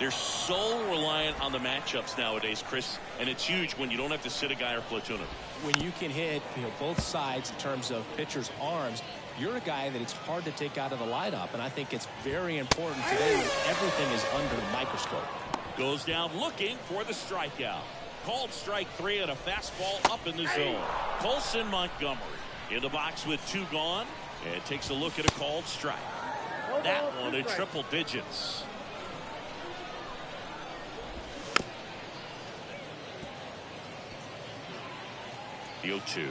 They're so reliant on the matchups nowadays, Chris, and it's huge when you don't have to sit a guy or platoon him. When you can hit both sides in terms of pitchers' arms, you're a guy that it's hard to take out of the lineup, and I think it's very important today when everything is under the microscope. Goes down looking for the strikeout. Called strike 3 on a fastball up in the zone. Colson Montgomery in the box with 2 gone, and takes a look at a called strike. That one in triple digits. The 0-2.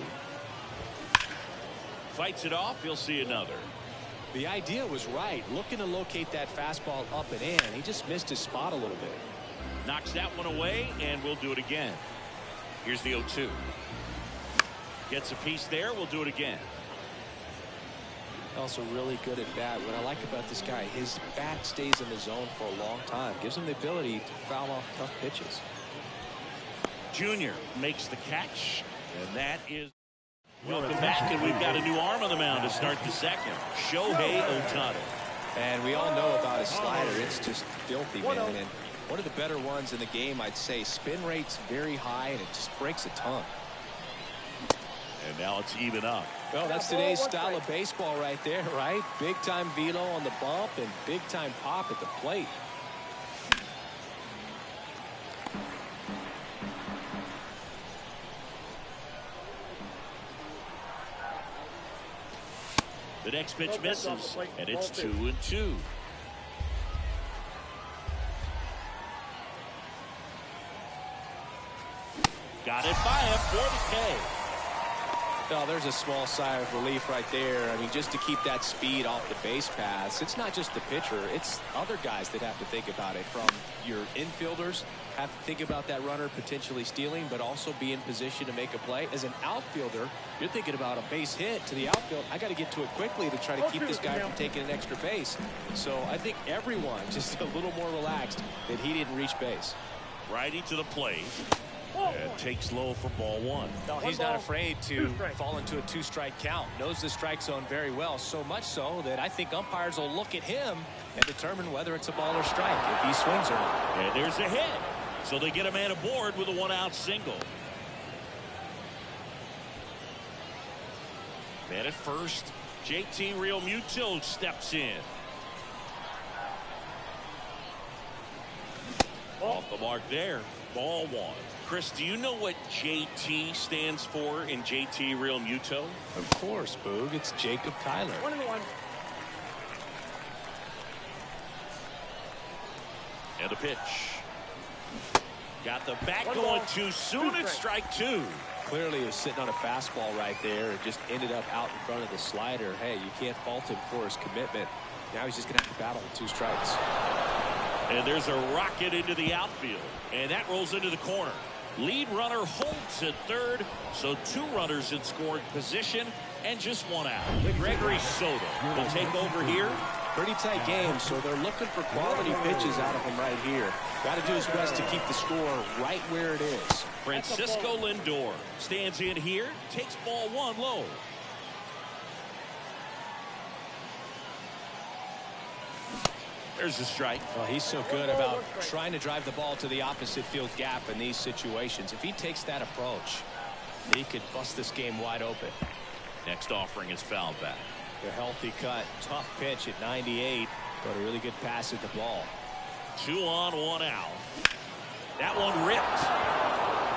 Fights it off. He'll see another. The idea was right. Looking to locate that fastball up and in. He just missed his spot a little bit. Knocks that one away, and we'll do it again. Here's the 0-2. Gets a piece there. We'll do it again. Also really good at bat. What I like about this guy, his bat stays in the zone for a long time. Gives him the ability to foul off tough pitches. Junior makes the catch, and that is... Welcome back, and we've got a new arm on the mound to start the second. Shohei Ohtani. And we all know about his slider. It's just filthy, man. And one of the better ones in the game, I'd say. Spin rate's very high, and it just breaks a ton. And now it's even up. Well, that's today's style of baseball right there, right? Big-time velo on the bump and big-time pop at the plate. The next pitch misses, and it's 2-2. Got it by him for the K. Well, there's a small sigh of relief right there. I mean, just to keep that speed off the base paths. It's not just the pitcher. It's other guys that have to think about it. From your infielders have to think about that runner potentially stealing, but also be in position to make a play. As an outfielder, you're thinking about a base hit to the outfield. I got to get to it quickly to try to keep this guy from taking an extra base. So I think everyone just a little more relaxed that he didn't reach base. Righty to the plate. And takes low for ball 1. No, he's not afraid to fall into a 2-strike count. Knows the strike zone very well, so much so that I think umpires will look at him and determine whether it's a ball or strike if he swings or not. And there's a hit. So they get a man aboard with a 1-out single. Man at first, JT Realmuto steps in. Off the mark there. Ball 1. Chris, do you know what JT stands for in JT Realmuto? Of course, Boog. It's Jacob Tyler. 1-1. And a pitch. Got the bat going too soon. It's strike 2. Clearly, he was sitting on a fastball right there. It just ended up out in front of the slider. Hey, you can't fault him for his commitment. Now he's just going to have to battle with 2 strikes. And there's a rocket into the outfield. And that rolls into the corner. Lead runner holds at third. So 2 runners in scoring position and just 1 out. Gregory Soto will take over here. Pretty tight game, so they're looking for quality pitches out of him right here. Got to do his best to keep the score right where it is. Francisco Lindor stands in here, takes ball 1 low. There's the strike. Well, he's so good about trying to drive the ball to the opposite field gap in these situations. If he takes that approach, he could bust this game wide open. Next offering is fouled back. A healthy cut, tough pitch at 98, but a really good pass at the ball. 2 on, 1 out. That one ripped.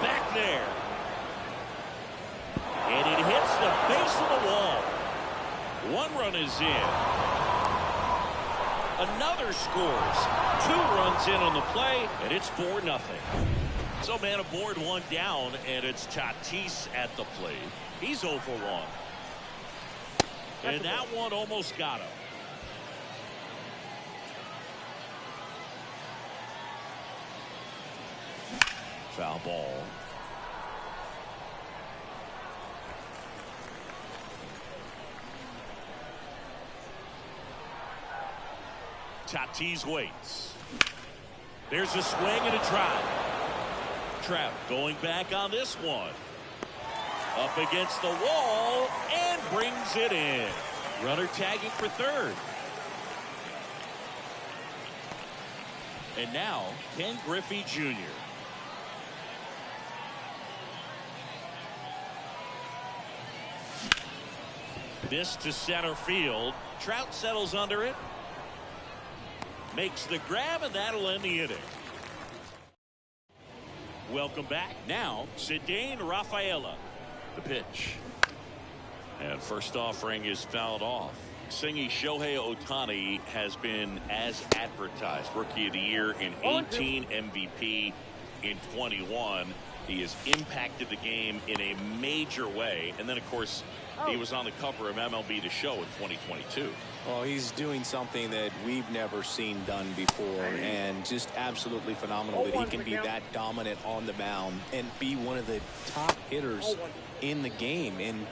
Back there. And it hits the base of the wall. 1 run is in. Another scores. 2 runs in on the play, and it's 4-0. So man aboard, 1 down, and it's Tatis at the plate. He's 0 for 1. And that one almost got him. Foul ball. Tatis waits. There's a swing and a Trout. Trout going back on this one. Up against the wall and brings it in. Runner tagging for third. And now Ken Griffey Jr. This to center field. Trout settles under it. Makes the grab, and that'll end the inning. Welcome back. Now, Ceddanne Rafaela. The pitch. And first offering is fouled off. Singy, Shohei Ohtani has been as advertised. Rookie of the Year in 18, MVP in 21. He has impacted the game in a major way. And then, of course, he was on the cover of MLB The Show in 2022. Well, he's doing something that we've never seen done before, and just absolutely phenomenal that he can be that dominant on the mound and be one of the top hitters in the game. And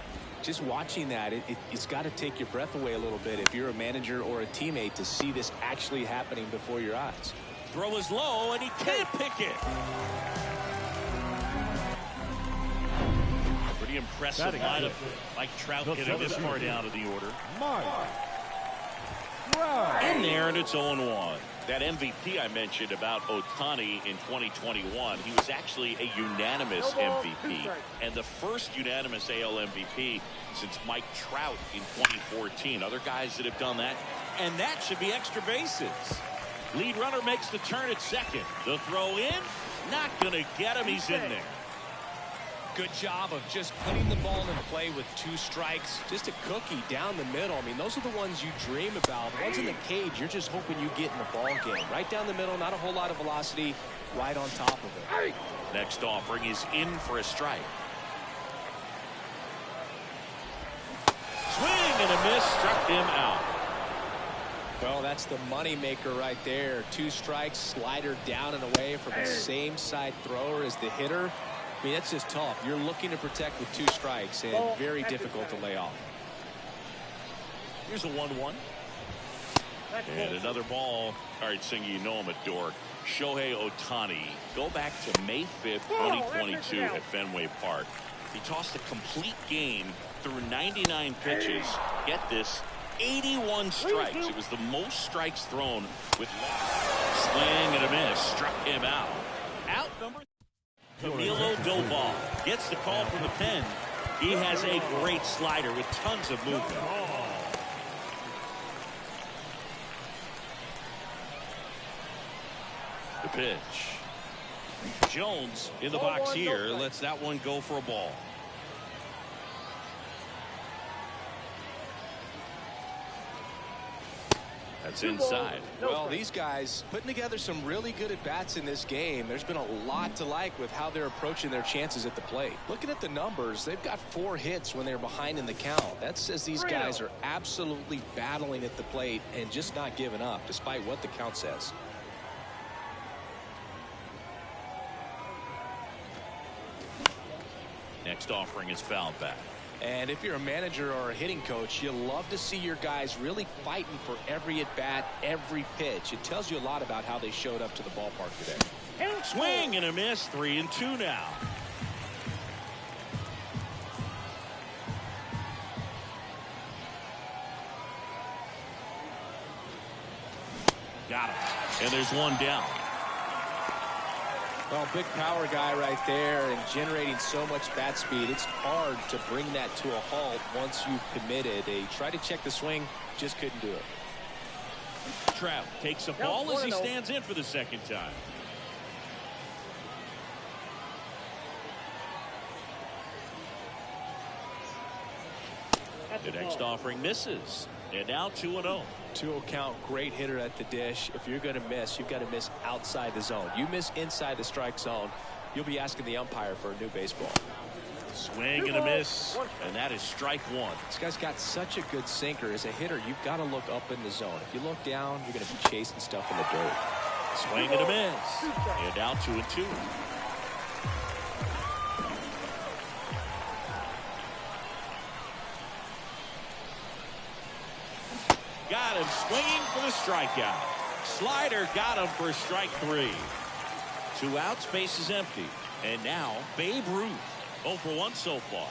just watching that, it's got to take your breath away a little bit if you're a manager or a teammate to see this actually happening before your eyes. Throw is low, and he can't pick it. Pretty impressive lineup. Mike Trout getting this far down to the order. In there, and it's 0-1. That MVP I mentioned about Ohtani in 2021, he was actually a unanimous MVP, and the first unanimous AL MVP since Mike Trout in 2014. Other guys that have done that, and that should be extra bases. Lead runner makes the turn at second. The throw in, not going to get him. He's in there. Good job of just putting the ball in play with 2 strikes. Just a cookie down the middle. I mean, those are the ones you dream about. The ones in the cage, you're just hoping you get in the ball game. Right down the middle, not a whole lot of velocity, right on top of it. Next offering is in for a strike. Swing and a miss, struck him out. Well, that's the money maker right there. 2 strikes, slider down and away from the same side thrower as the hitter. I mean, that's just tough. You're looking to protect with 2 strikes, and very difficult to lay off. Here's a 1-1. And another ball. All right, Singy, you know him at Dork. Shohei Ohtani. Go back to May 5th, 2022 at Fenway Park. He tossed a complete game through 99 pitches. Get this, 81 strikes. It was the most strikes thrown with swing and a miss. Struck him out. Out number Camilo Doval gets the call from the pen. He has a great slider with tons of movement. The pitch. Jones in the box here. Lets that one go for a ball. That's inside. Well, these guys putting together some really good at-bats in this game. There's been a lot to like with how they're approaching their chances at the plate. Looking at the numbers, they've got 4 hits when they're behind in the count. That says these guys are absolutely battling at the plate and just not giving up, despite what the count says. Next offering is fouled back. And if you're a manager or a hitting coach, you love to see your guys really fighting for every at-bat, every pitch. It tells you a lot about how they showed up to the ballpark today. Swing and a miss, 3-2 now. Got him. And there's one down. Well, big power guy right there and generating so much bat speed. It's hard to bring that to a halt once you've committed. They try to check the swing, just couldn't do it. Trout takes a ball as he stands in for the second time. The next offering misses. And now 2-0. 2-0 count, great hitter at the dish. If you're going to miss, you've got to miss outside the zone. You miss inside the strike zone, you'll be asking the umpire for a new baseball. Swing and a miss, and that is strike 1. This guy's got such a good sinker. As a hitter, you've got to look up in the zone. If you look down, you're going to be chasing stuff in the dirt. Swing and a miss, and now 2-2. Got him swinging for the strikeout. Slider got him for strike 3. 2 outs, base is empty. And now Babe Ruth. 0 for 1 so far.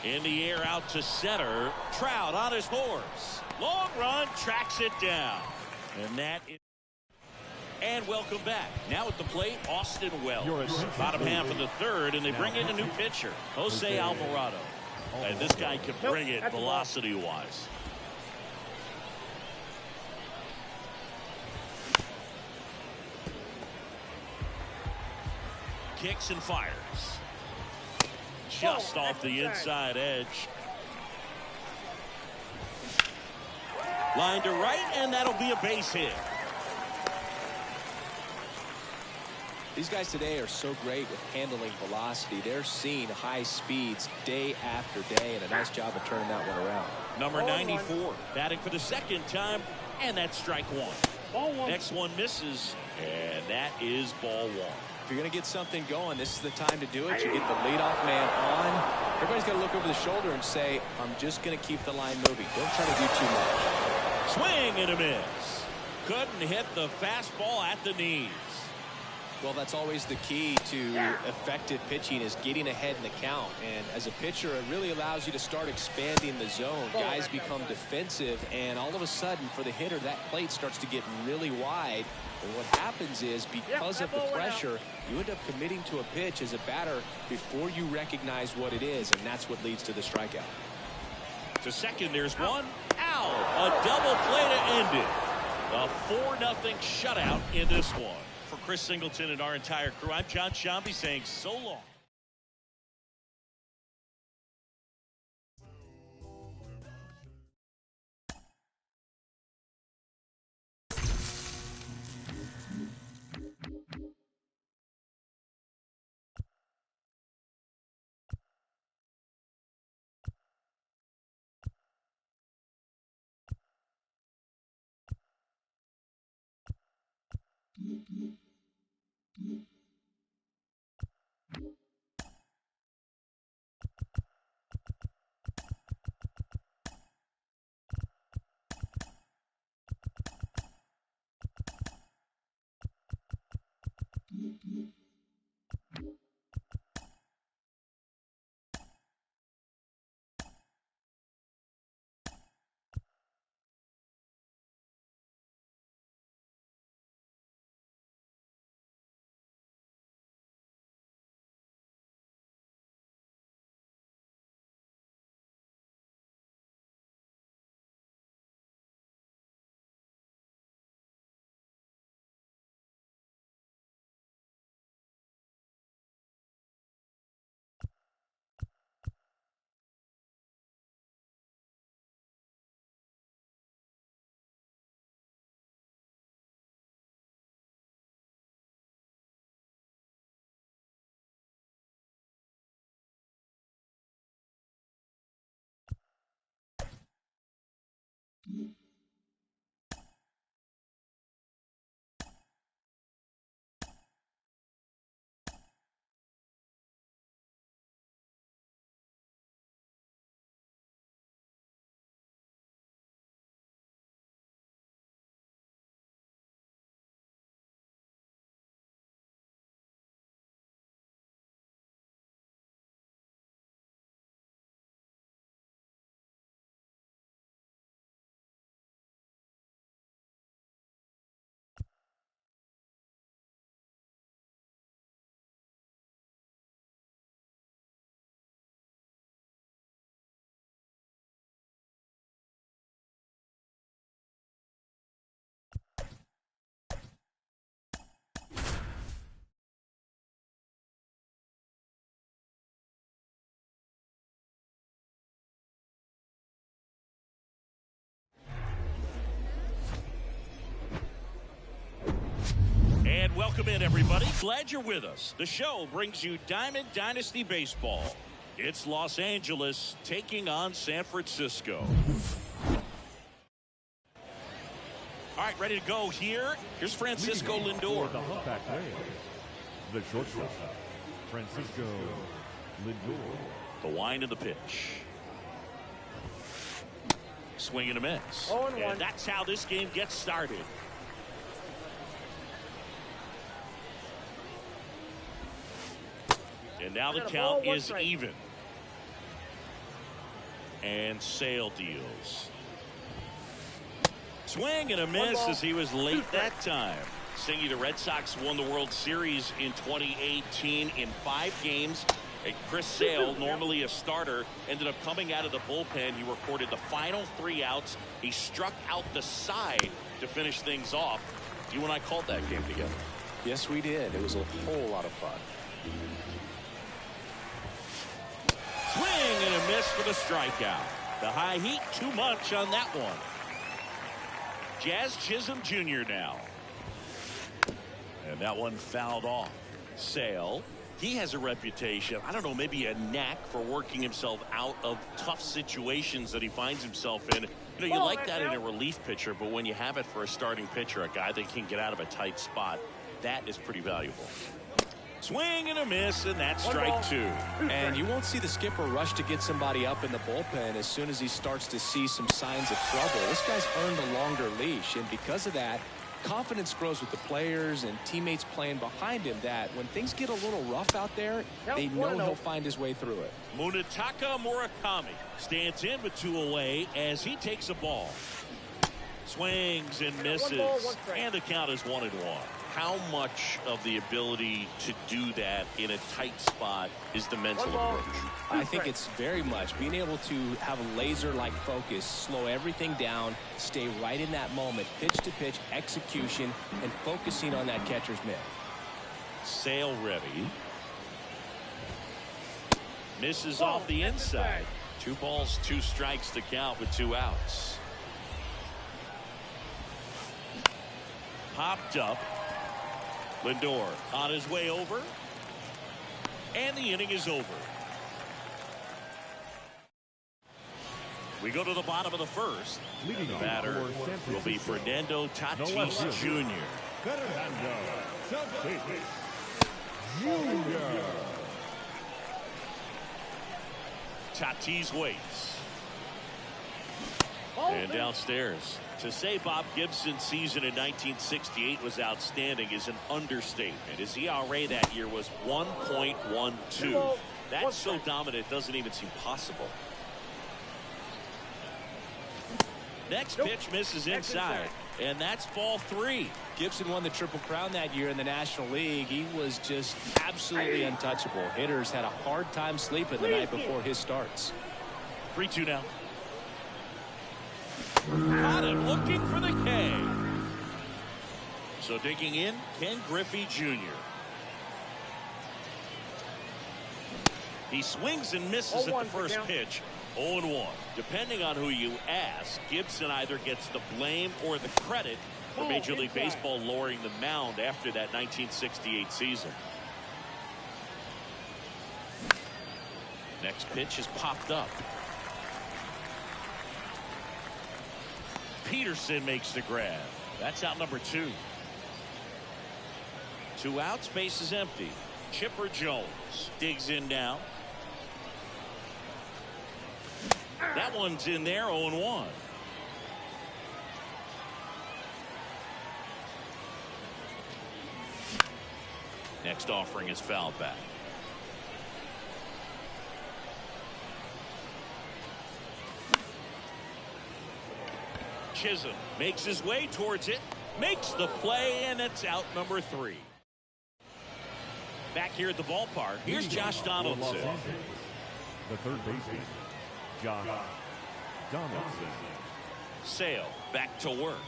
In the air out to center. Trout on his horse. Long run, tracks it down. And that is And welcome back. Now at the plate, Austin Wells. Bottom half of the third, and they bring in a new pitcher, Jose Alvarado. And this guy can bring it velocity-wise. Kicks and fires. Just off the inside edge. Line to right, and that'll be a base hit. These guys today are so great with handling velocity. They're seeing high speeds day after day, and a nice job of turning that one around. Number 94, batting for the second time, and that's strike one. Ball one. Next one misses, and that is ball one. If you're going to get something going, this is the time to do it. You get the leadoff man on. Everybody's got to look over the shoulder and say, I'm just going to keep the line moving. Don't try to do too much. Swing and a miss. Couldn't hit the fastball at the knees. Well, that's always the key to effective pitching, is getting ahead in the count. And as a pitcher, it really allows you to start expanding the zone. Guys become defensive, and all of a sudden, for the hitter, that plate starts to get really wide. And what happens is, because of the pressure, you end up committing to a pitch as a batter before you recognize what it is, and that's what leads to the strikeout. To second, there's one. Out. A double play to end it. A 4-0 shutout in this one. For Chris Singleton and our entire crew, I'm John Shambi saying so long. And welcome in, everybody. Glad you're with us. The show brings you Diamond Dynasty Baseball. It's Los Angeles taking on San Francisco. All right, ready to go here. Here's Francisco Lindor. The humpback man, the shortstop, Francisco Lindor. The wind of the pitch. Swing and a miss. 0-1. And that's how this game gets started. And now the count is even. And Sale deals. Swing and a miss as he was late that time. Singy, the Red Sox won the World Series in 2018 in 5 games. And Chris Sale, normally a starter, ended up coming out of the bullpen. He recorded the final 3 outs. He struck out the side to finish things off. You and I called that game together. Yes, we did. It was a whole lot of fun. Swing and a miss for the strikeout. The high heat, too much on that one. Jazz Chisholm Jr. now. And that one fouled off. Sale, he has a reputation, I don't know, maybe a knack for working himself out of tough situations that he finds himself in. You know, you like that in a relief pitcher, but when you have it for a starting pitcher, a guy that can get out of a tight spot, that is pretty valuable. Swing and a miss, and that's strike 2. And you won't see the skipper rush to get somebody up in the bullpen as soon as he starts to see some signs of trouble. This guy's earned a longer leash, and because of that, confidence grows with the players and teammates playing behind him that when things get a little rough out there, they know he'll find his way through it. Munetaka Murakami stands in with 2 away as he takes a ball. Swings and misses, and the count is 1-1. How much of the ability to do that in a tight spot is the mental approach? I think it's very much being able to have a laser-like focus, slow everything down, stay right in that moment, pitch-to-pitch execution, and focusing on that catcher's mitt. Sale ready. Misses off the inside. 2 balls, 2 strikes to count with 2 outs. Popped up. Lindor on his way over. And the inning is over. We go to the bottom of the first. Leading The batter will be Fernando Tatis Jr. Fernando Tatis Jr. Tatis waits. And downstairs. To say Bob Gibson's season in 1968 was outstanding is an understatement. His ERA that year was 1.12. That's so dominant it doesn't even seem possible. Next pitch misses inside, and that's ball 3. Gibson won the Triple Crown that year in the National League. He was just absolutely untouchable. Hitters had a hard time sleeping the night before his starts. 3-2 now. Got him looking for the K. So digging in, Ken Griffey Jr. He swings and misses at the first pitch. 0-1. Depending on who you ask, Gibson either gets the blame or the credit for Major League Baseball lowering the mound after that 1968 season. Next pitch is popped up. Peterson makes the grab. That's out number 2. 2 outs, base is empty. Chipper Jones digs in now. That one's in there, 0-1. Next offering is fouled back. Chisholm makes his way towards it, makes the play, and it's out number 3. Back here at the ballpark, here's Josh Donaldson. The third baseman, Josh Donaldson. Sale back to work.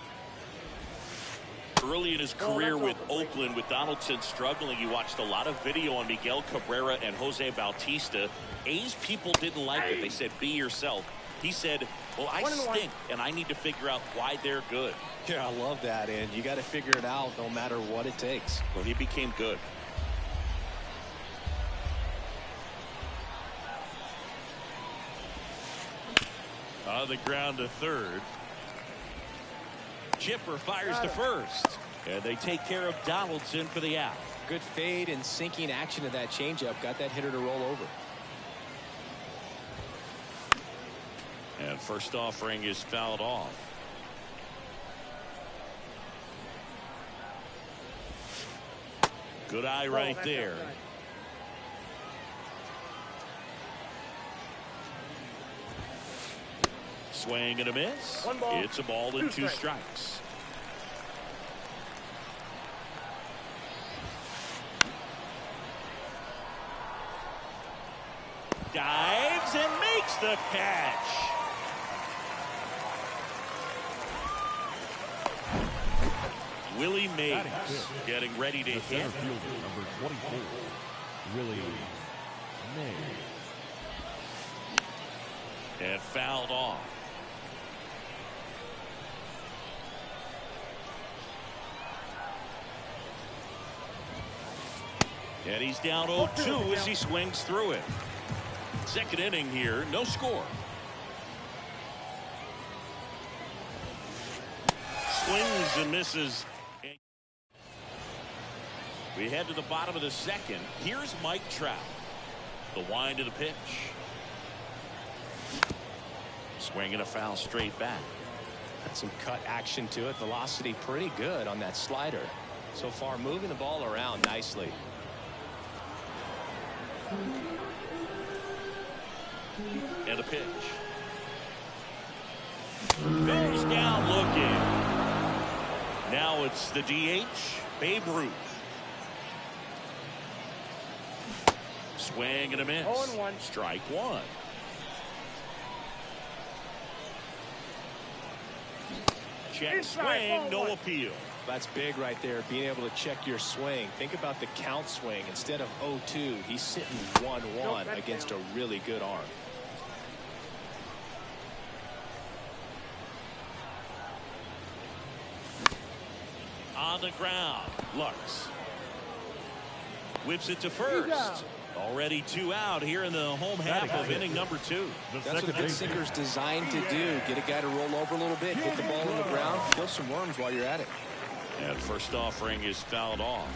Early in his career with Oakland, with Donaldson struggling, you watched a lot of video on Miguel Cabrera and Jose Bautista. A's people didn't like it. They said, be yourself. He said, well, I stink, and I need to figure out why they're good. Yeah, I love that, and you got to figure it out no matter what it takes. Well, he became good. On the ground to third. Chipper fires to first. And they take care of Donaldson for the out. Good fade and sinking action of that changeup. Got that hitter to roll over. And first offering is fouled off. Good eye right there. Swing and a miss. It's a ball and 2 strikes. the catch. Willie Mays getting ready to The hit. center fielder, number 24, Willie Mays. And fouled off. And he's down 0-2 as he swings through it. Second inning here, no score. Swings and misses. We head to the bottom of the second. Here's Mike Trout. The wind of the pitch. Swinging a foul straight back. Got some cut action to it. Velocity pretty good on that slider. So far moving the ball around nicely. And a pitch. Goes down looking. Now it's the DH, Babe Ruth. Swing and a miss. 0-1. Strike one. Check swing, no appeal. That's big right there, being able to check your swing. Think about the count swing. Instead of 0-2, he's sitting 1-1 against a really good arm. On the ground, Lux whips it to first. Already 2 out here in the home half of inning number 2. That's what a good sinker's designed to do. Get a guy to roll over a little bit, hit the ball on the ground, kill some worms while you're at it. And first offering is fouled off.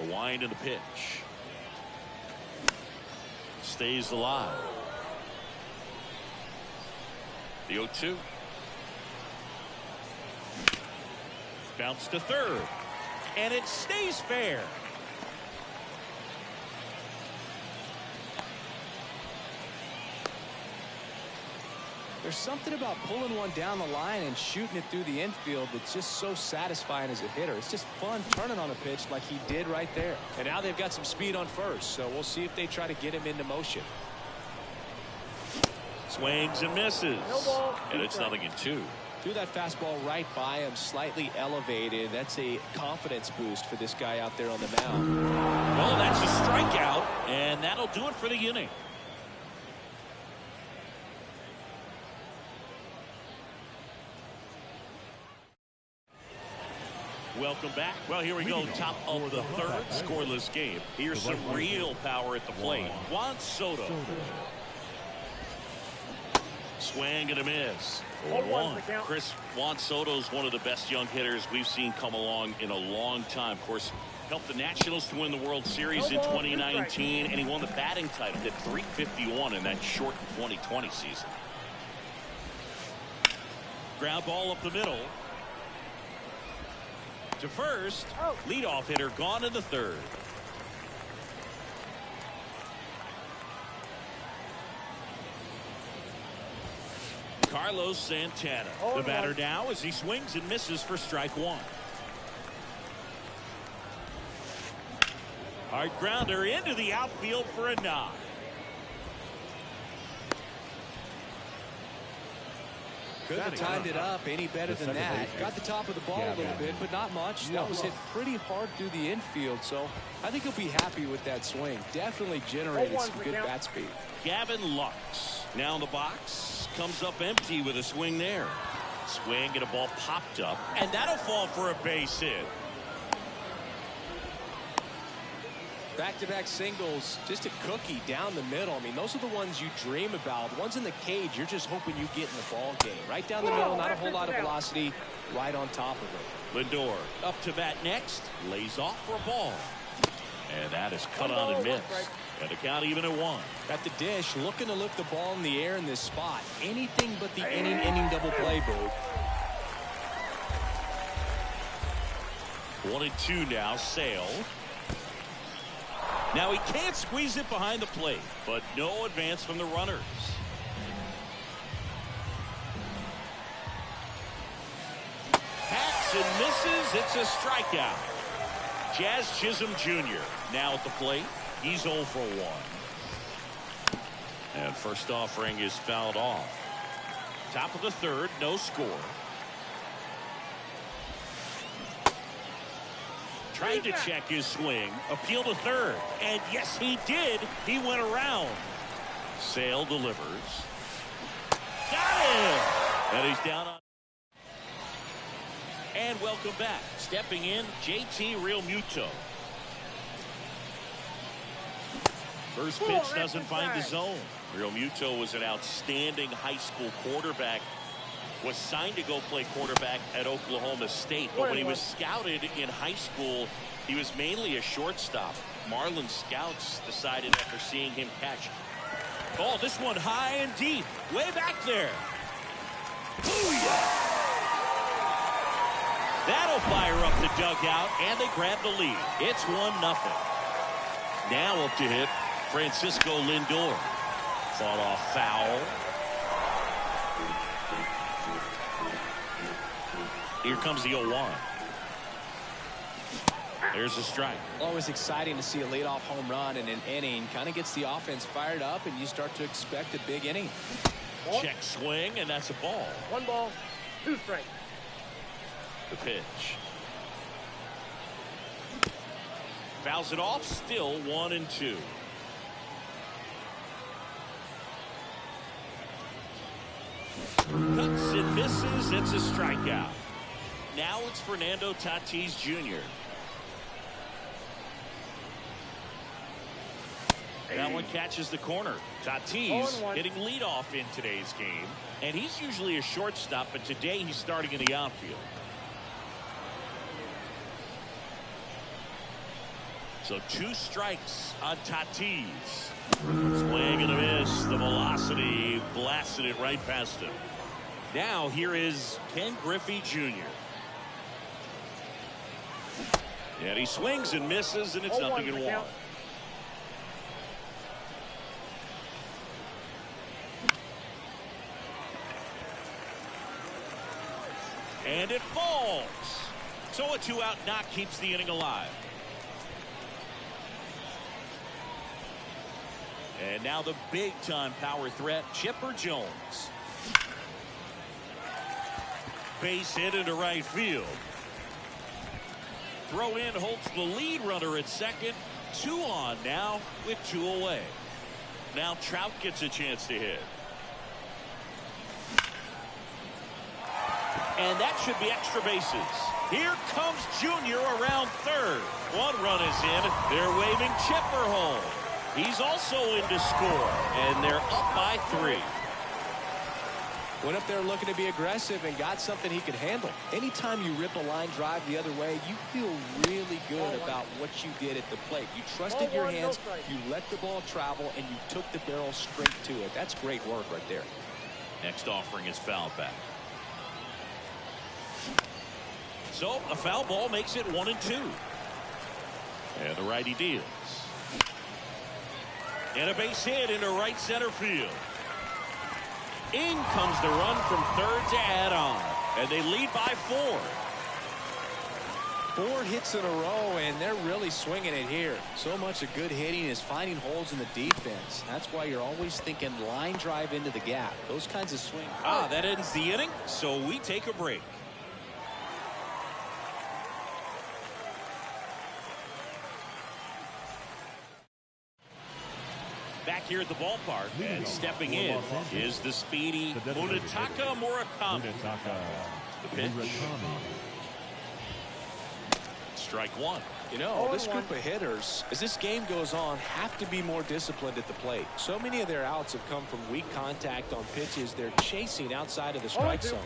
The wind and the pitch. Stays alive. The 0-2. Bounce to third. And it stays fair. There's something about pulling one down the line and shooting it through the infield that's just so satisfying as a hitter. It's just fun turning on a pitch like he did right there. And now they've got some speed on first, so we'll see if they try to get him into motion. Swings and misses. And it's 0-2. Threw that fastball right by him, slightly elevated. That's a confidence boost for this guy out there on the mound. Well, that's a strikeout, and that'll do it for the inning. Welcome back. Well, here we go. Top of the third. Scoreless game. Here's some real power at the plate. Juan Soto. Swing and a miss. 0-1. Chris, Juan Soto is one of the best young hitters we've seen come along in a long time. Of course, helped the Nationals to win the World Series in 2019, and he won the batting title. Hit .351 in that short 2020 season. Ground ball up the middle. To first. Leadoff hitter gone in the third. Carlos Santana. The batter now as he swings and misses for strike one. Hard grounder into the outfield for a knock. Couldn't have timed it up any better than that. Got the top of the ball a little bit, but not much. That was hit pretty hard through the infield, so I think he'll be happy with that swing. Definitely generated some good bat speed. Gavin Lux now in the box. Comes up empty with a swing there. Swing and a ball popped up, and that'll fall for a base hit. Back-to-back singles, just a cookie down the middle. I mean, those are the ones you dream about. Ones in the cage, you're just hoping you get in the ball game. Right down the middle, not a whole lot of velocity, right on top of it. Lindor up to bat next, lays off for a ball. And that is cut on and missed. And the count even at 1. At the dish, looking to lift the ball in the air in this spot. Anything but the inning double play, Boo. 1-2 now, Sale. Now he can't squeeze it behind the plate, but no advance from the runners. Hacks Cuts and misses. It's a strikeout. Jazz Chisholm Jr. now at the plate. He's 0 for 1. And first offering is fouled off. Top of the third, no score. Tried to check his swing. Appeal to third. And yes, he did. He went around. Sale delivers. Got him! And he's down on. And welcome back. Stepping in, JT Realmuto. First pitch doesn't find the zone. Realmuto was an outstanding high school quarterback. Was signed to go play quarterback at Oklahoma State. But when he was scouted in high school, he was mainly a shortstop. Marlin scouts decided after seeing him catch. Oh, this one high and deep. Way back there. Booyah! That'll fire up the dugout, and they grab the lead. It's 1-0. Now up to hit Francisco Lindor. Fought off foul. Here comes the 0-1. There's a strike. Always exciting to see a leadoff home run in an inning. Kind of gets the offense fired up, and you start to expect a big inning. Check swing, and that's a ball. 1 ball, 2 strikes. The pitch. Fouls it off, still 1-2. Cuts and misses. It's a strikeout. Now it's Fernando Tatis Jr. That one catches the corner. Tatis hitting leadoff in today's game. And he's usually a shortstop, but today he's starting in the outfield. So 2 strikes on Tatis. Swing and a miss. The velocity blasted it right past him. Now here is Ken Griffey Jr. And he swings and misses, and it's 0-1. And it falls. So a 2-out knock keeps the inning alive. And now the big-time power threat, Chipper Jones. Base hit into right field. Throw in holds the lead runner at second. 2 on now with 2 away. Now Trout gets a chance to hit. And that should be extra bases. Here comes Junior around third. 1 run is in. They're waving Chipper home. He's also in to score, and they're up by 3. Went up there looking to be aggressive and got something he could handle. Anytime you rip a line drive the other way, you feel really good about what you did at the plate. You trusted your hands, you let the ball travel, and you took the barrel straight to it. That's great work right there. Next offering is foul back. So a foul ball makes it 1-2. And the righty deals. And a base hit into right center field. In comes the run from third to add on. And they lead by 4. 4 hits in a row, and they're really swinging it here. So much of good hitting is finding holes in the defense. That's why you're always thinking line drive into the gap. Those kinds of swings. That ends the inning, so we take a break. Back here at the ballpark, and stepping in is the speedy Munetaka Murakami. The pitch. Strike 1. You know, this group of hitters, as this game goes on, have to be more disciplined at the plate. So many of their outs have come from weak contact on pitches they're chasing outside of the strike zone.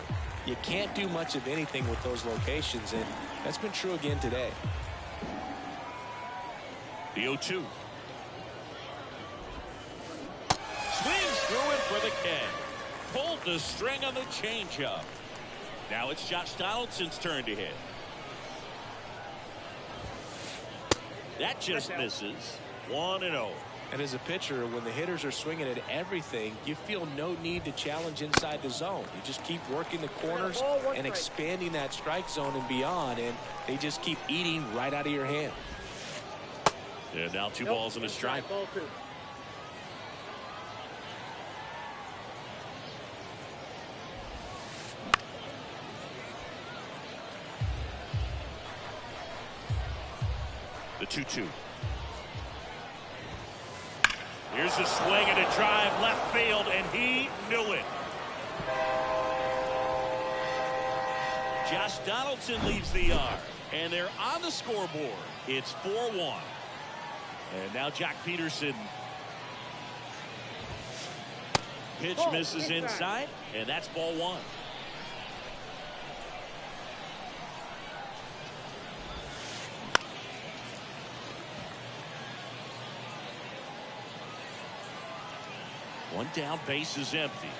You can't do much of anything with those locations, and that's been true again today. The 0-2. Swings through it for the K. Pulled the string on the changeup. Now it's Josh Donaldson's turn to hit. That just misses. 1-0. And as a pitcher, when the hitters are swinging at everything, you feel no need to challenge inside the zone. You just keep working the corners and expanding that strike zone and beyond, and they just keep eating right out of your hand. And now 2 balls and a strike. Ball 2. The 2-2. Here's a swing and a drive left field, and he knew it. Josh Donaldson leads the yard, and they're on the scoreboard. It's 4-1. And now Jack Peterson. Pitch misses inside, and that's ball 1. One down, base is empty.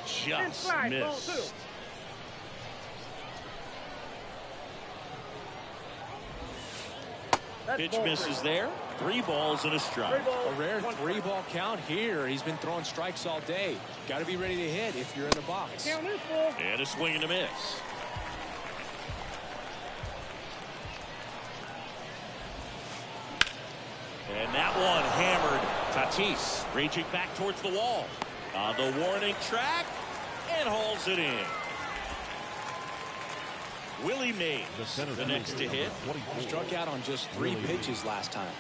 Just missed. Pitch misses there. 3 balls and a strike. A rare 3-ball count here. He's been throwing strikes all day. Got to be ready to hit if you're in the box. And a swing and a miss. And that one hammered. Tatis reaching back towards the wall. On the warning track and hauls it in. Willie Mays, the next to hit. Struck out on just 3 pitches last time.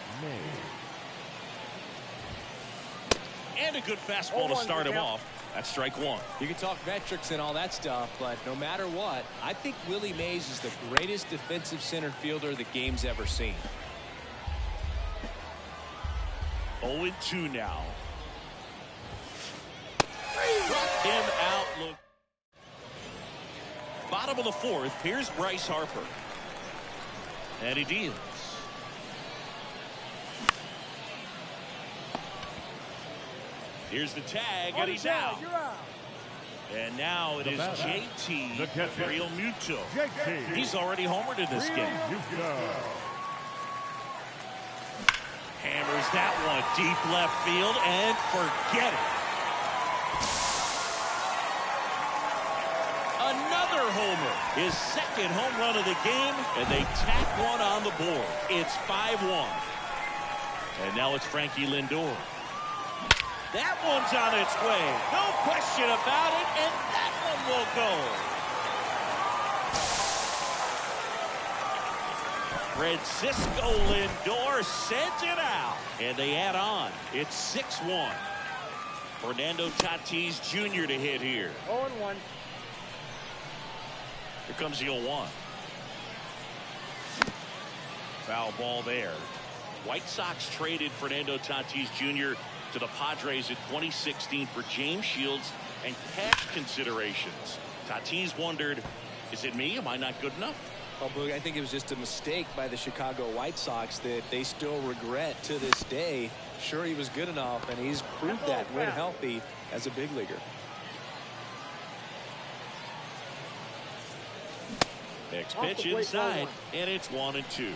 And a good fastball to start him off. That's strike 1. You can talk metrics and all that stuff, but no matter what, I think Willie Mays is the greatest defensive center fielder the game's ever seen. 0-2 now. Struck him out. Look. Bottom of the 4th. Here's Bryce Harper. And he deals. Here's the tag, and he's out. And now it is JT Realmuto. He's already homered in this game. Hammers that one deep left field, and forget it. Another homer, his 2nd home run of the game, and they tack one on the board. It's 5-1. And now it's Frankie Lindor. That one's on its way. No question about it, and that one will go. Francisco Lindor sends it out, and they add on. It's 6-1. Fernando Tatis Jr. to hit here. 0-1. Here comes the 0-1. Foul ball there. White Sox traded Fernando Tatis Jr. to the Padres in 2016 for James Shields and cash considerations. Tatis wondered, is it me? Am I not good enough? Well, Boog, I think it was just a mistake by the Chicago White Sox that they still regret to this day. Sure, he was good enough, and he's proved that when healthy as a big leaguer. Next pitch inside, and it's 1-2.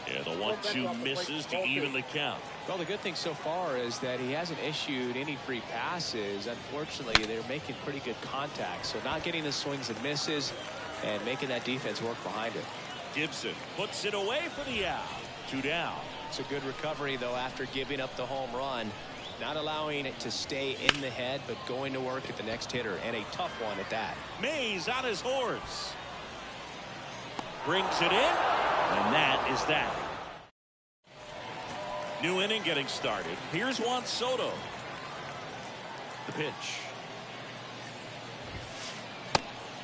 Yeah, the 1-2 misses to even the count. Well, the good thing so far is that he hasn't issued any free passes. Unfortunately, they're making pretty good contact, so not getting the swings and misses and making that defense work behind it. Gibson puts it away for the out. 2 down. It's a good recovery, though, after giving up the home run. Not allowing it to stay in the head, but going to work at the next hitter, and a tough one at that. Mays on his horse. Brings it in, and that is that. New inning getting started. Here's Juan Soto. The pitch.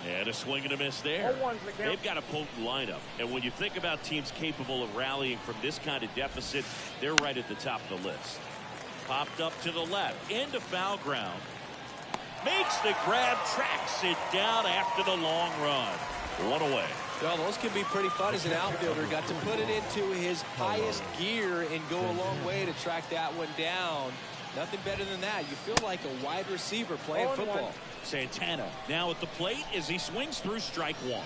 And a swing and a miss there. They've got a potent lineup. And when you think about teams capable of rallying from this kind of deficit, they're right at the top of the list. Popped up to the left. Into foul ground. Makes the grab. Tracks it down after the long run. 1 away. Well, those can be pretty fun as an outfielder. Got to put it into his highest gear and go a long way to track that one down. Nothing better than that. You feel like a wide receiver playing football. Santana now at the plate as he swings through strike 1.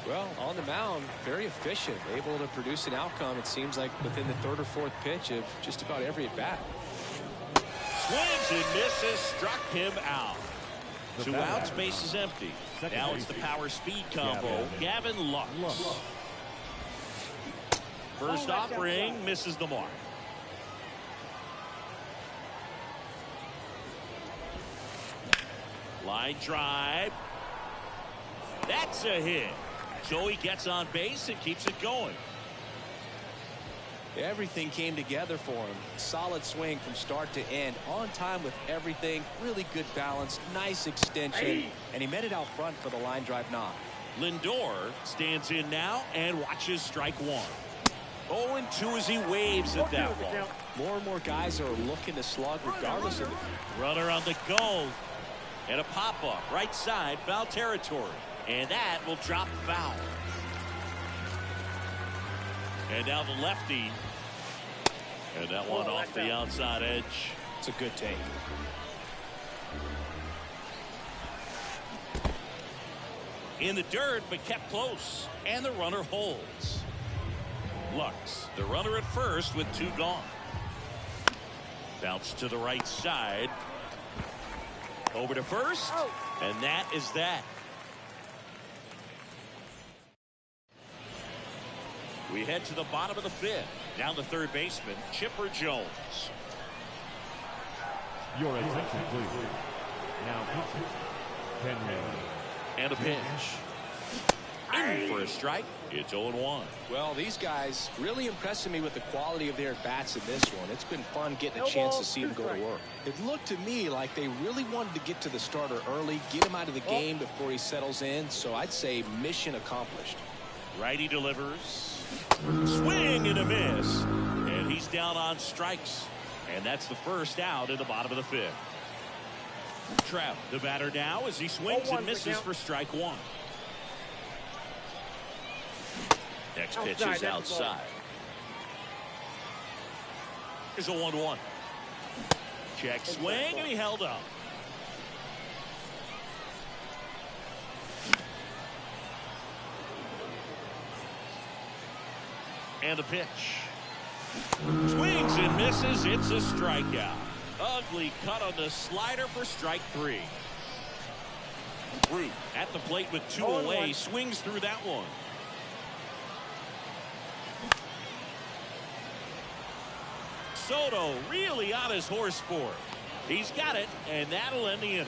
Well, on the mound, very efficient, able to produce an outcome, it seems like, within the third or fourth pitch of just about every at-bat. Swings and misses, struck him out. The 2 batter. outs, base is empty. Second Now it's the baseman. power-speed combo, Gavin Lux. First offering misses the mark. Line drive. That's a hit. Joey gets on base and keeps it going. Everything came together for him. Solid swing from start to end. On time with everything. Really good balance. Nice extension. And he met it out front for the line drive knock. Lindor stands in now and watches strike 1. 0-2 as he waves at that one. More and more guys are looking to slug regardless of the... Runner on the go. And a pop-up. Right side, foul territory. And that will drop foul. And now the lefty. And that one off the outside edge. It's a good take. In the dirt, but kept close. And the runner holds. Lux, the runner at first with 2 gone. Bounce to the right side. Over to first. And that is that. We head to the bottom of the 5th. Down the third baseman, Chipper Jones. Your attention, please. Now, pitching. Henry. And a pitch. In for a strike. It's 0-1. Well, these guys really impressing me with the quality of their bats in this one. It's been fun getting a chance to see them go to work. It looked to me like they really wanted to get to the starter early, get him out of the game before he settles in. So I'd say mission accomplished. Righty delivers. Swing and a miss. And he's down on strikes. And that's the first out in the bottom of the 5th. Trout, the batter now, as he swings and misses for strike 1. Next pitch is outside. Here's a 1-1. Check swing, and he held up. And the pitch. Swings and misses. It's a strikeout. Ugly cut on the slider for strike 3. Root at the plate with 2 away. Swings through that one. Soto really on his horse for it. He's got it, and that'll end the inning.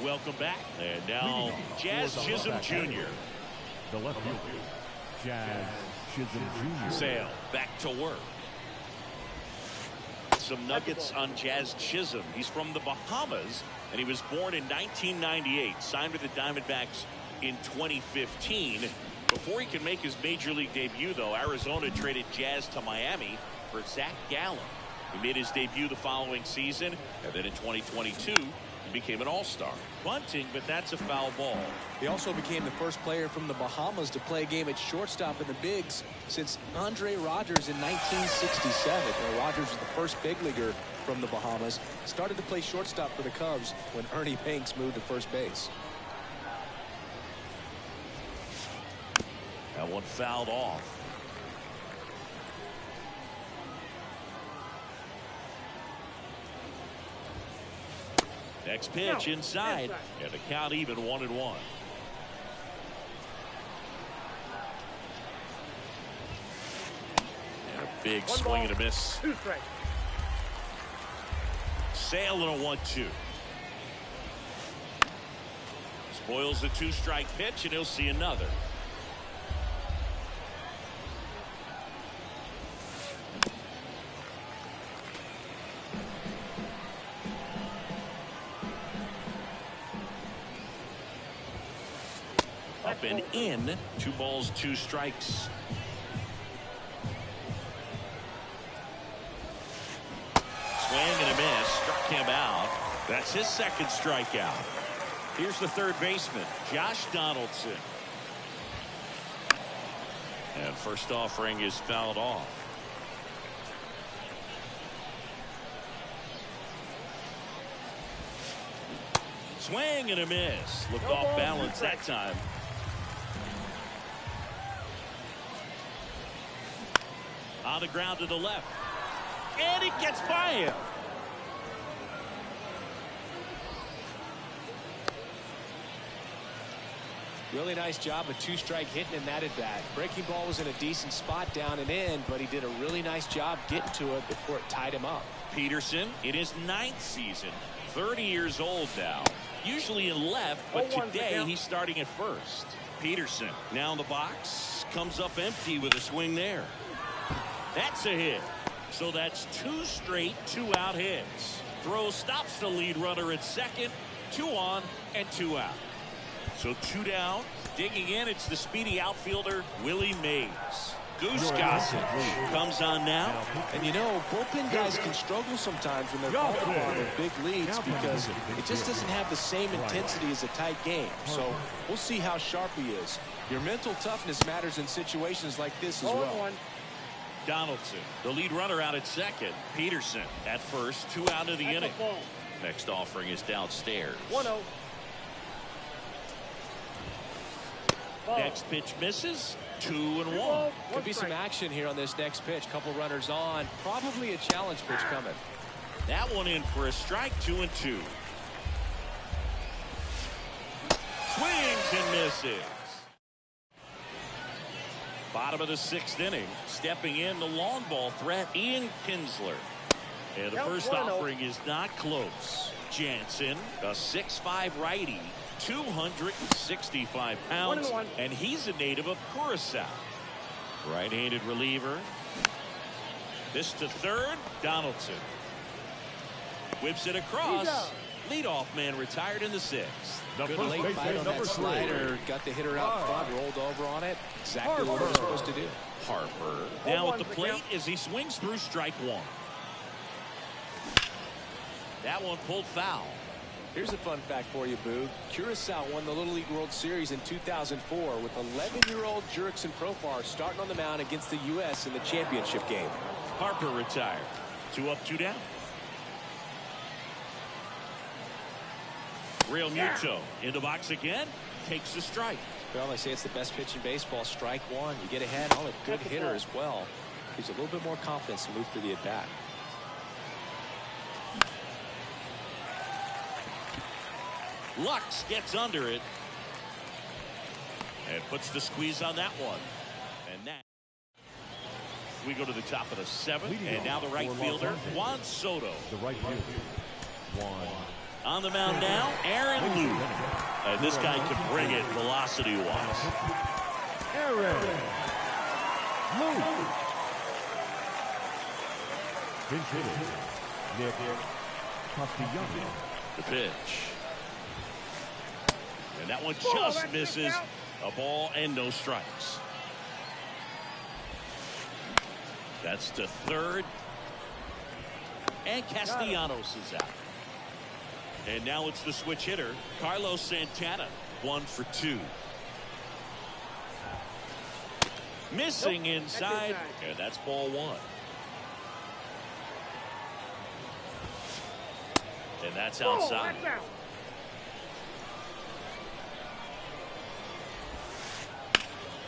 Welcome back. And now Jazz Chisholm Jr. The left fielder, Jazz Chisholm Jr. Sale back to work. Some nuggets on Jazz Chisholm. He's from the Bahamas, and he was born in 1998. Signed with the Diamondbacks in 2015. Before he could make his major league debut, though, Arizona traded Jazz to Miami for Zach Gallen. He made his debut the following season, and then in 2022 he became an all-star. Bunting, but that's a foul ball. He also became the first player from the Bahamas to play a game at shortstop in the bigs since Andre Rogers in 1967. Now, Rogers was the first big leaguer from the Bahamas. Started to play shortstop for the Cubs when Ernie Banks moved to first base. That one fouled off. Next pitch inside, and the count even 1-1. And a big swing and a miss. 2 strikes. Sale and a 1-2. Spoils the 2-strike pitch, and he'll see another. Up and in. 2 balls, 2 strikes. Swing and a miss. Struck him out. That's his second strikeout. Here's the third baseman, Josh Donaldson. And first offering is fouled off. Swing and a miss. Looked No off ball, balance two that time. On the ground to the left. And it gets by him. Really nice job of two-strike hitting in that at bat. Breaking ball was in a decent spot down and in, but he did a really nice job getting to it before it tied him up. Peterson in his 9th season, 30 years old now. Usually in left, but today he's starting at first. Peterson now in the box, comes up empty with a swing there. That's a hit. So that's 2 straight 2-out hits. Throw stops the lead runner at second. 2 on and 2 out. So 2 down. Digging in, it's the speedy outfielder, Willie Mays. Goose Gossage comes on now. And you know, bullpen guys can struggle sometimes when they're called upon with big leads because it just doesn't have the same intensity as a tight game. So we'll see how sharp he is. Your mental toughness matters in situations like this as well. Donaldson, the lead runner out at second. Peterson at first, 2 out of the inning. Next offering is downstairs. 1-0. Next pitch misses. 2-1. Could be some action here on this next pitch. Couple runners on. Probably a challenge pitch coming. That one in for a strike. 2-2. Swings and misses. Bottom of the 6th inning. Stepping in the long ball threat, Ian Kinsler. And the first offering is not close. Jansen, a 6'5" righty, 265 pounds, and he's a native of Curacao. Right-handed reliever. This to third, Donaldson. Whips it across. Leadoff man retired in the 6th. Good late bite on that slider. Got the hitter out front, rolled over on it. Exactly what we're supposed to do. Harper now at the plate as he swings through strike 1. That one pulled foul. Here's a fun fact for you, Boog. Curacao won the Little League World Series in 2004 with 11-year-old Jurickson Profar starting on the mound against the U.S. in the championship game. Harper retired. 2 up, 2 down. Real Muto in the box again. Takes the strike. Well, they say it's the best pitch in baseball. Strike 1. You get ahead on a good hitter as well. Gives you a little bit more confidence to move through the at-bat. Lux gets under it and puts the squeeze on that one. And that we go to the top of the 7th, and now the right fielder, Juan Soto. The right fielder, Juan. On the mound now, Aaron Loup. And this guy can bring it velocity-wise. Aaron Loup. Pinch hitter, Nick Castellanos. The pitch. And that one just misses. A ball and no strikes. That's to third. And Castellanos is out. And now it's the switch hitter, Carlos Santana. 1 for 2. Missing inside. And that's ball 1. And that's outside.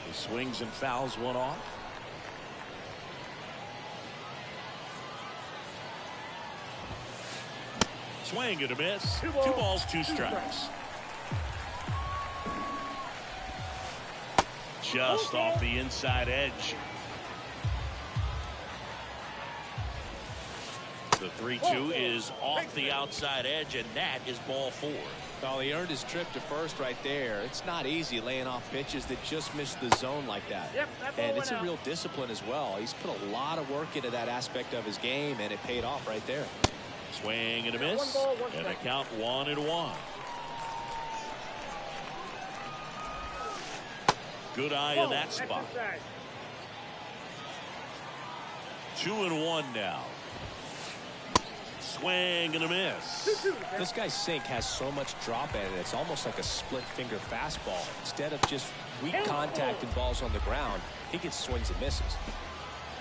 He swings and fouls one off. Swing and a miss. 2 balls, 2 strikes. Just off the inside edge. The 3-2 is off the outside edge, and that is ball 4. Well, he earned his trip to first right there. It's not easy laying off pitches that just miss the zone like that. And it's a real discipline as well. He's put a lot of work into that aspect of his game, and it paid off right there. Swing and a miss. And a count 1-1. Good eye in that spot. 2-1 now. Swing and a miss. This guy's sink has so much drop in it. It's almost like a split finger fastball. Instead of just weak contact and balls on the ground, he gets swings and misses.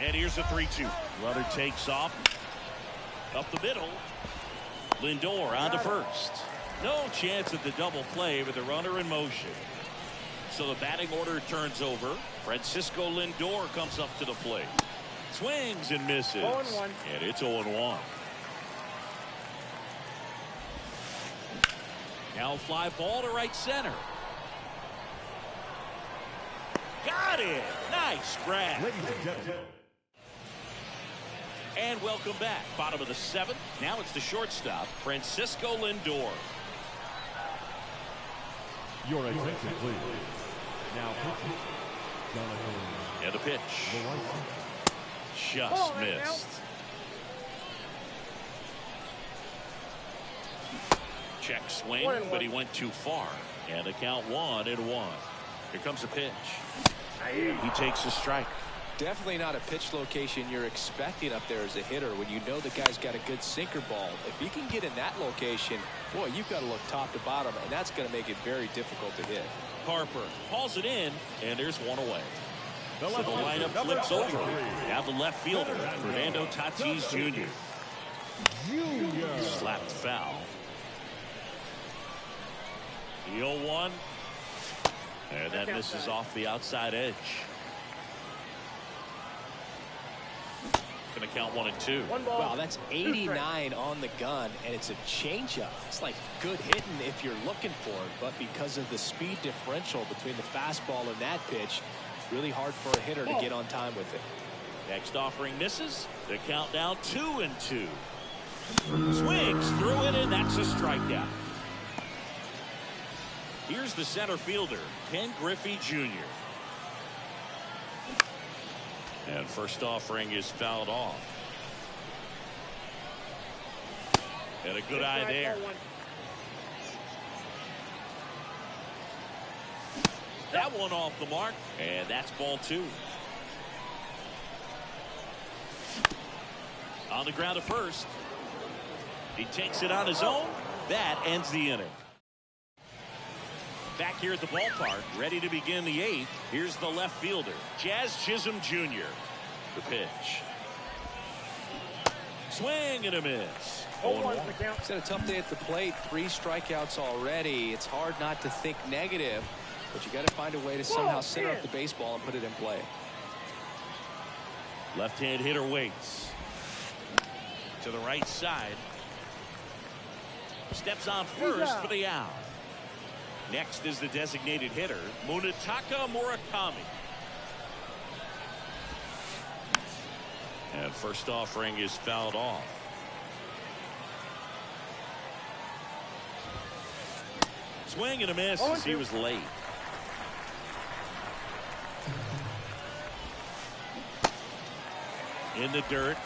And here's the 3-2. Runner takes off. Up the middle. Lindor on to first. No chance at the double play with the runner in motion. So the batting order turns over. Francisco Lindor comes up to the plate. Swings and misses. 0-1. And it's 0-1. Now fly ball to right center. Got it. Nice grab. Ladies and gentlemen. And welcome back. Bottom of the 7th. Now it's the shortstop, Francisco Lindor. Your attention, please. Now pitching. Jonathan. And the pitch. Loaiza. Just missed. Check swing, but he went too far. And the count 1-1. Here comes the pitch. He takes a strike. Definitely not a pitch location you're expecting up there as a hitter when you know the guy's got a good sinker ball. If you can get in that location, boy, you've got to look top to bottom, and that's going to make it very difficult to hit. Harper hauls it in, and there's one away. So the lineup flips over. Now the left fielder, Fernando Tatis Jr. Slapped foul. The 0-1. And that misses off the outside edge. Going to count 1 and 2. Wow, that's 89 on the gun, and it's a changeup. It's like good hitting if you're looking for it, but because of the speed differential between the fastball and that pitch, really hard for a hitter to get on time with it. Next offering misses. The count down 2 and 2. Swings through it, and that's a strikeout. Here's the center fielder, Ken Griffey Jr. And first offering is fouled off. And a good eye there. That one off the mark, and that's ball 2. On the ground at first. He takes it on his own. That ends the inning. Back here at the ballpark, ready to begin the 8th. Here's the left fielder, Jazz Chisholm Jr. The pitch. Swing and a miss. It's had a tough day at the plate. 3 strikeouts already. It's hard not to think negative, but you got to find a way to somehow center up the baseball and put it in play. Left-hand hitter waits. To the right side. Steps on first for the out. Next is the designated hitter, Munetaka Murakami. And first offering is fouled off. Swing and a miss as he was late. In the dirt,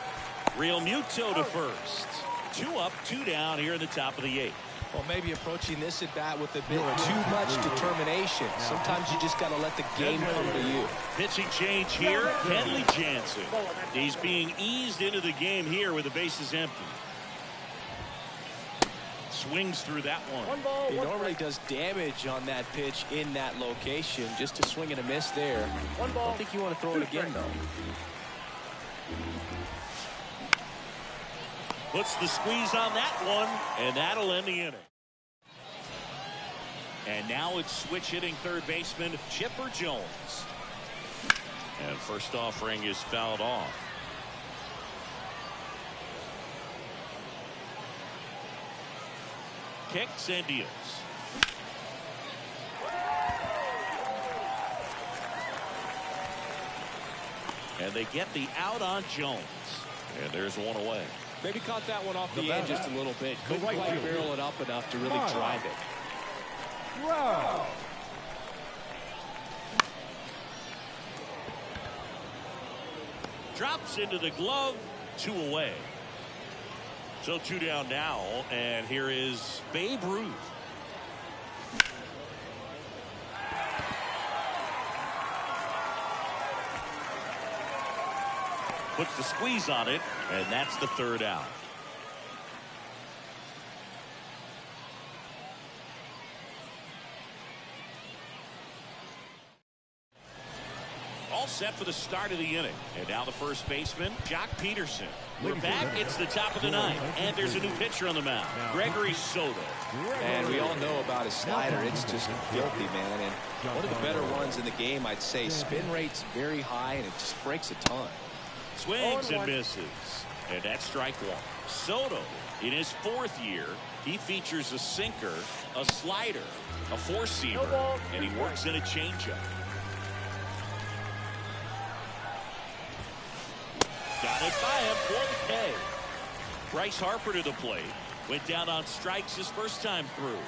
Real Muto to first. 2 up, 2 down here in the top of the 8th. Well, maybe approaching this at bat with a bit too much determination. Sometimes you just got to let the game come to you. Pitching change here, Kenley Jansen. He's being eased into the game here with the bases empty. Swings through that one. He normally does damage on that pitch in that location. Just a swing and a miss there. I don't think you want to throw it again, though. Puts the squeeze on that one, and that'll end the inning. And now it's switch hitting third baseman Chipper Jones. And first offering is fouled off. Kicks and deals. And they get the out on Jones. And there's one away. Maybe caught that one off the end just a little bit. Couldn't quite barrel it up enough to really drive it. Wow. Drops into the glove, 2 away. So 2 down now, and here is Babe Ruth. Puts the squeeze on it, and that's the 3rd out. set for the start of the inning. And now the first baseman, Jock Peterson. We're back. It's the top of the ninth. And there's a new pitcher on the mound, Gregory Soto. And we all know about his slider. It's just filthy, man. And one of the better ones in the game, I'd say. Spin rate's very high, and it just breaks a ton. Swings and misses. And that's strike one. Soto, in his fourth year, he features a sinker, a slider, a four-seamer, and he works in a changeup. Got it by him for the K. Bryce Harper to the plate. Went down on strikes his first time through.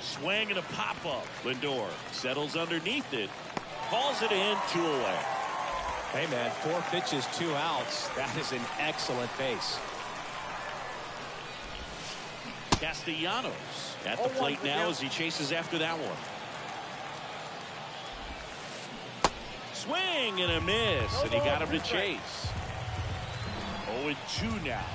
Swing and a pop-up. Lindor settles underneath it. Calls it in, 2 away. Hey, man, 4 pitches, 2 outs. That is an excellent pace. Castellanos at the plate now as he chases after that one. Swing and a miss, and he got him to chase. 0-2 now.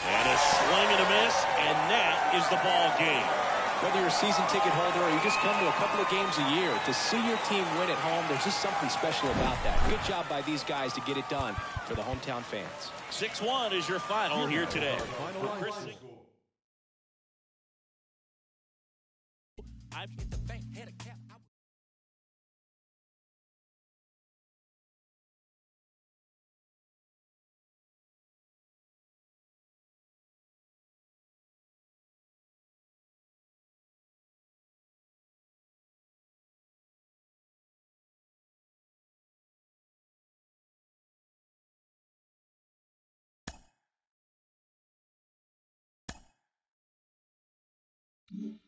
And a swing and a miss, and that is the ball game. Whether you're a season ticket holder or you just come to a couple of games a year, to see your team win at home, there's just something special about that. Good job by these guys to get it done for the hometown fans. 6-1 is your final here today. Mm-hmm.